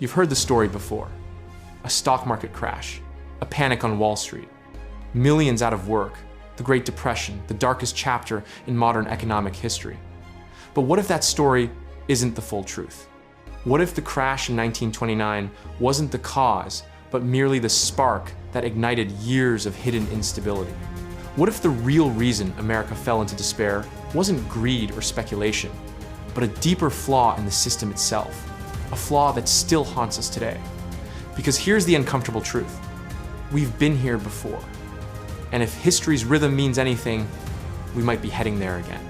You've heard the story before. A stock market crash, a panic on Wall Street, millions out of work, the Great Depression, the darkest chapter in modern economic history. But what if that story isn't the full truth? What if the crash in 1929 wasn't the cause, but merely the spark that ignited years of hidden instability? What if the real reason America fell into despair wasn't greed or speculation, but a deeper flaw in the system itself, a flaw that still haunts us today? Because here's the uncomfortable truth. We've been here before. And if history's rhythm means anything, we might be heading there again.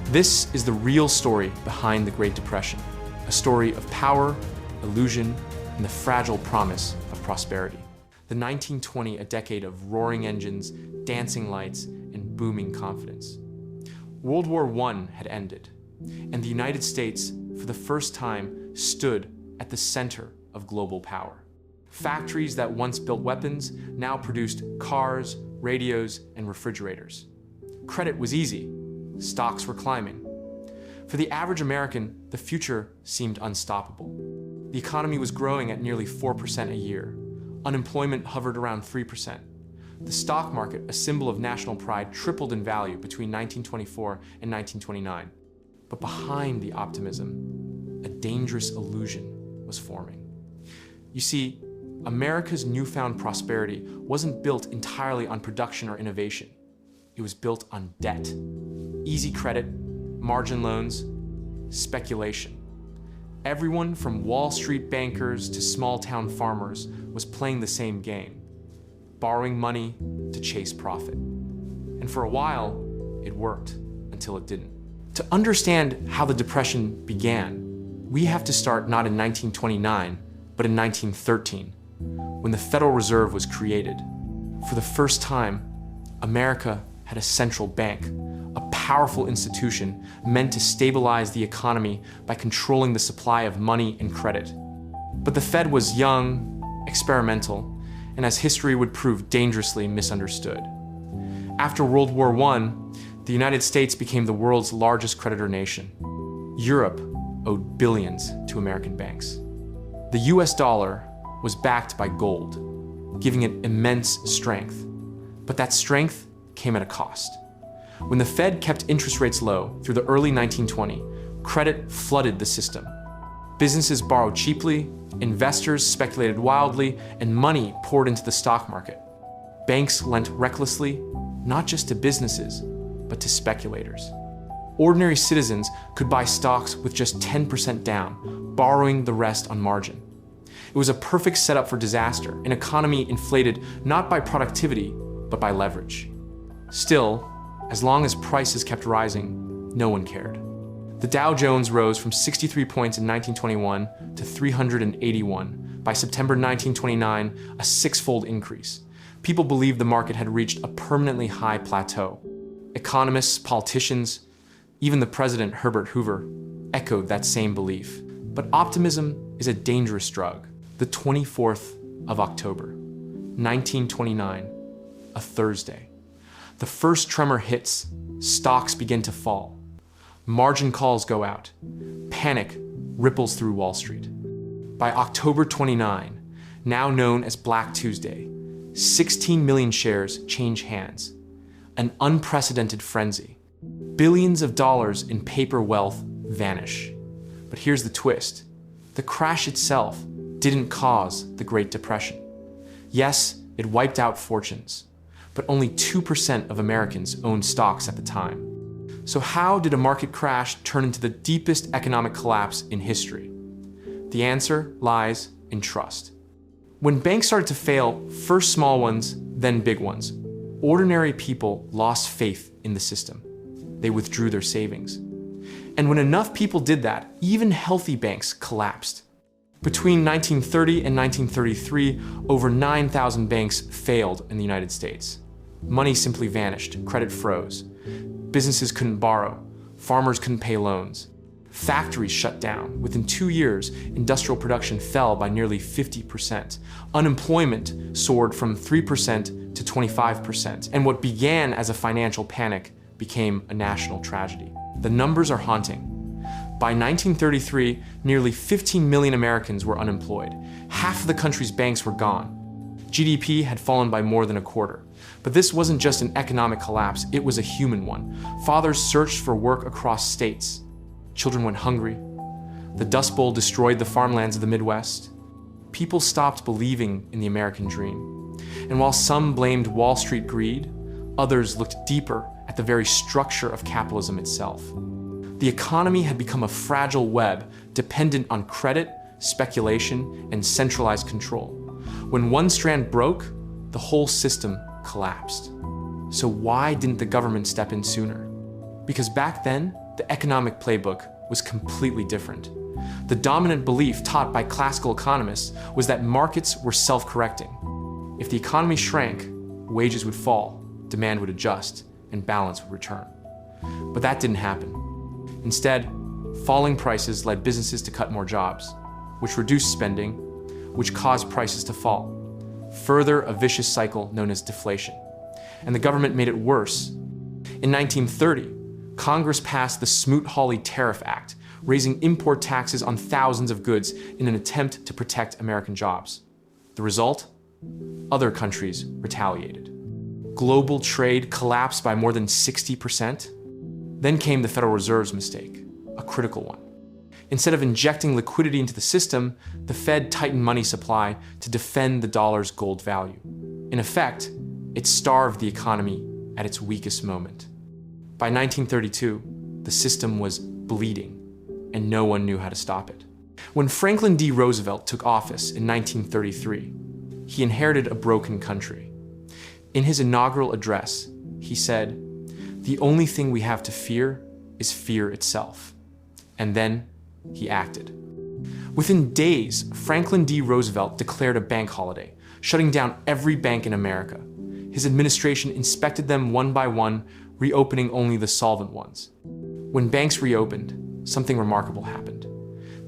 This is the real story behind the Great Depression, a story of power, illusion, and the fragile promise of prosperity. The 1920, a decade of roaring engines, dancing lights, and booming confidence. World War I had ended, and the United States, for the first time, stood at the center of global power. Factories that once built weapons now produced cars, radios, and refrigerators. Credit was easy. Stocks were climbing. For the average American, the future seemed unstoppable. The economy was growing at nearly 4% a year. Unemployment hovered around 3%. The stock market, a symbol of national pride, tripled in value between 1924 and 1929. But behind the optimism, a dangerous illusion was forming. You see, America's newfound prosperity wasn't built entirely on production or innovation. It was built on debt, easy credit, margin loans, speculation. Everyone from Wall Street bankers to small-town farmers was playing the same game, borrowing money to chase profit. And for a while, it worked until it didn't. To understand how the Depression began, we have to start not in 1929, but in 1913, when the Federal Reserve was created. For the first time, America had a central bank, a powerful institution meant to stabilize the economy by controlling the supply of money and credit. But the Fed was young, experimental, and as history would prove, dangerously misunderstood. After World War I, the United States became the world's largest creditor nation. Europe owed billions to American banks. The US dollar was backed by gold, giving it immense strength. But that strength came at a cost. When the Fed kept interest rates low through the early 1920s, credit flooded the system. Businesses borrowed cheaply, investors speculated wildly, and money poured into the stock market. Banks lent recklessly, not just to businesses, but to speculators. Ordinary citizens could buy stocks with just 10% down, borrowing the rest on margin. It was a perfect setup for disaster, an economy inflated not by productivity, but by leverage. Still, as long as prices kept rising, no one cared. The Dow Jones rose from 63 points in 1921 to 381. By September 1929, a six-fold increase. People believed the market had reached a permanently high plateau. Economists, politicians, even the president, Herbert Hoover, echoed that same belief. But optimism is a dangerous drug. The 24th of October, 1929, a Thursday. The first tremor hits, stocks begin to fall. Margin calls go out. Panic ripples through Wall Street. By October 29, now known as Black Tuesday, 16 million shares change hands. An unprecedented frenzy. Billions of dollars in paper wealth vanish. But here's the twist. The crash itself didn't cause the Great Depression. Yes, it wiped out fortunes, but only 2% of Americans owned stocks at the time. So how did a market crash turn into the deepest economic collapse in history? The answer lies in trust. When banks started to fail, first small ones, then big ones, ordinary people lost faith in the system. They withdrew their savings. And when enough people did that, even healthy banks collapsed. Between 1930 and 1933, over 9,000 banks failed in the United States. Money simply vanished, credit froze. Businesses couldn't borrow, farmers couldn't pay loans. Factories shut down. Within 2 years, industrial production fell by nearly 50%. Unemployment soared from 3% to 25%. And what began as a financial panic became a national tragedy. The numbers are haunting. By 1933, nearly 15 million Americans were unemployed. Half of the country's banks were gone. GDP had fallen by more than a quarter. But this wasn't just an economic collapse, it was a human one. Fathers searched for work across states. Children went hungry. The Dust Bowl destroyed the farmlands of the Midwest. People stopped believing in the American dream. And while some blamed Wall Street greed, others looked deeper at the very structure of capitalism itself. The economy had become a fragile web dependent on credit, speculation, and centralized control. When one strand broke, the whole system collapsed. So why didn't the government step in sooner? Because back then, the economic playbook was completely different. The dominant belief taught by classical economists was that markets were self-correcting. If the economy shrank, wages would fall, demand would adjust, and balance would return. But that didn't happen. Instead, falling prices led businesses to cut more jobs, which reduced spending, which caused prices to fall. Further, a vicious cycle known as deflation. And the government made it worse. In 1930, Congress passed the Smoot-Hawley Tariff Act, raising import taxes on thousands of goods in an attempt to protect American jobs. The result? Other countries retaliated. Global trade collapsed by more than 60%. Then came the Federal Reserve's mistake, a critical one. Instead of injecting liquidity into the system, the Fed tightened money supply to defend the dollar's gold value. In effect, it starved the economy at its weakest moment. By 1932, the system was bleeding, and no one knew how to stop it. When Franklin D. Roosevelt took office in 1933, he inherited a broken country. In his inaugural address, he said, "The only thing we have to fear is fear itself." And then he acted. Within days, Franklin D. Roosevelt declared a bank holiday, shutting down every bank in America. His administration inspected them one by one, reopening only the solvent ones. When banks reopened, something remarkable happened.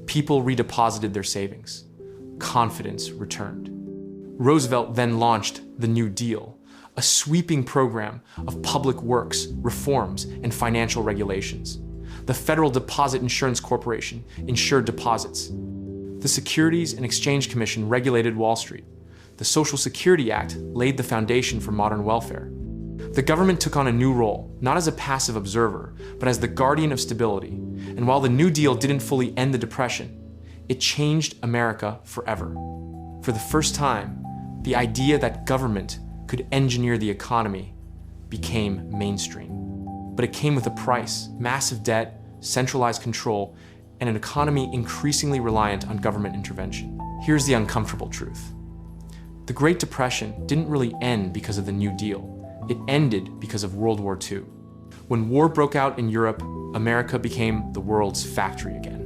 People redeposited their savings. Confidence returned. Roosevelt then launched the New Deal, a sweeping program of public works, reforms, and financial regulations. The Federal Deposit Insurance Corporation insured deposits. The Securities and Exchange Commission regulated Wall Street. The Social Security Act laid the foundation for modern welfare. The government took on a new role, not as a passive observer, but as the guardian of stability. And while the New Deal didn't fully end the Depression, it changed America forever. For the first time, the idea that government could engineer the economy became mainstream. But it came with a price: massive debt, centralized control, and an economy increasingly reliant on government intervention. Here's the uncomfortable truth. The Great Depression didn't really end because of the New Deal. It ended because of World War II. When war broke out in Europe, America became the world's factory again.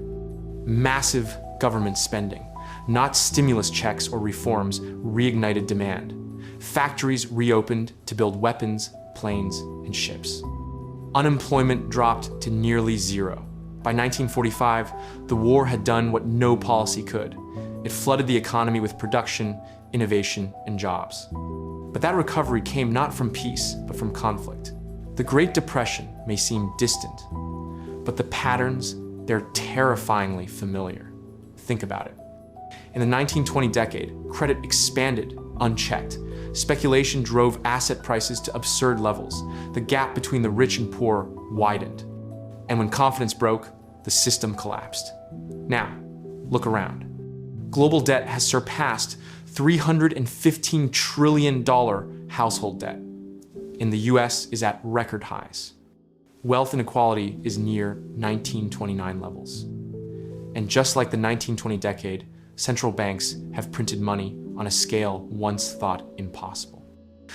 Massive government spending, not stimulus checks or reforms, reignited demand. Factories reopened to build weapons, planes, and ships. Unemployment dropped to nearly zero. By 1945, the war had done what no policy could. It flooded the economy with production, innovation, and jobs. But that recovery came not from peace, but from conflict. The Great Depression may seem distant, but the patterns, they're terrifyingly familiar. Think about it. In the 1920 decade, credit expanded unchecked. Speculation drove asset prices to absurd levels. The gap between the rich and poor widened. And when confidence broke, the system collapsed. Now, look around. Global debt has surpassed $315 trillion household debt. In the US is at record highs. Wealth inequality is near 1929 levels. And just like the 1920 decade, central banks have printed money on a scale once thought impossible.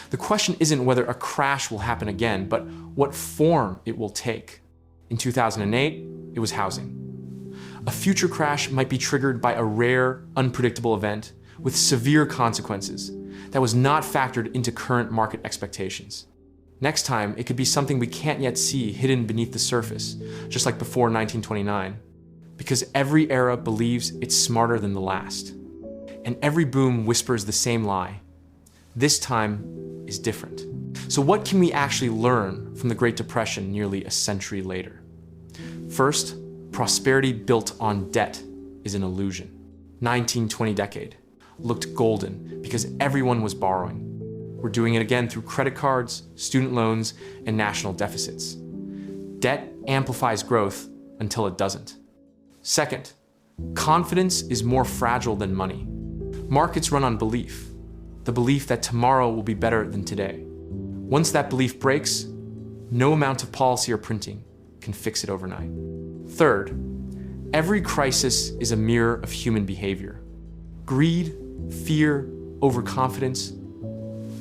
The question isn't whether a crash will happen again, but what form it will take. In 2008, it was housing. A future crash might be triggered by a rare, unpredictable event with severe consequences that was not factored into current market expectations. Next time, it could be something we can't yet see hidden beneath the surface, just like before 1929. Because every era believes it's smarter than the last. And every boom whispers the same lie. This time is different. So what can we actually learn from the Great Depression nearly a century later? First, Prosperity built on debt is an illusion. 1920 decade looked golden because everyone was borrowing. We're doing it again through credit cards, student loans, and national deficits. Debt amplifies growth until it doesn't. Second, confidence is more fragile than money. Markets run on belief, the belief that tomorrow will be better than today. Once that belief breaks, no amount of policy or printing can fix it overnight. Third, every crisis is a mirror of human behavior. Greed, fear, overconfidence,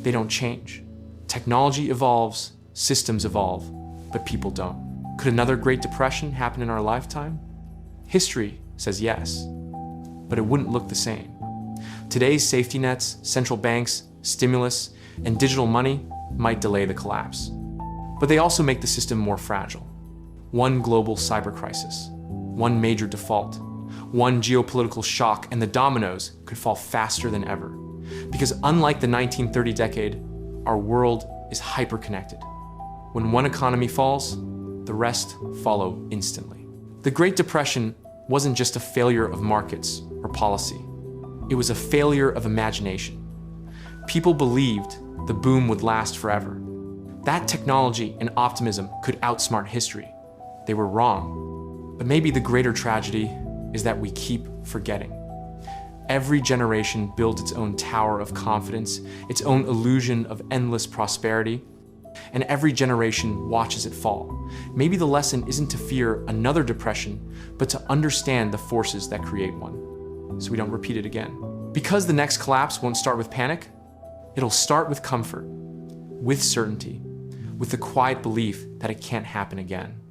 they don't change. Technology evolves, systems evolve, but people don't. Could another Great Depression happen in our lifetime? History says yes, but it wouldn't look the same. Today's safety nets, central banks, stimulus, and digital money might delay the collapse. But they also make the system more fragile. One global cyber crisis, one major default, one geopolitical shock, and the dominoes could fall faster than ever. Because unlike the 1930 decade, our world is hyper-connected. When one economy falls, the rest follow instantly. The Great Depression wasn't just a failure of markets or policy. It was a failure of imagination. People believed the boom would last forever. That technology and optimism could outsmart history. They were wrong. But maybe the greater tragedy is that we keep forgetting. Every generation builds its own tower of confidence, its own illusion of endless prosperity, and every generation watches it fall. Maybe the lesson isn't to fear another depression, but to understand the forces that create one, so we don't repeat it again. Because the next collapse won't start with panic, it'll start with comfort, with certainty, with the quiet belief that it can't happen again.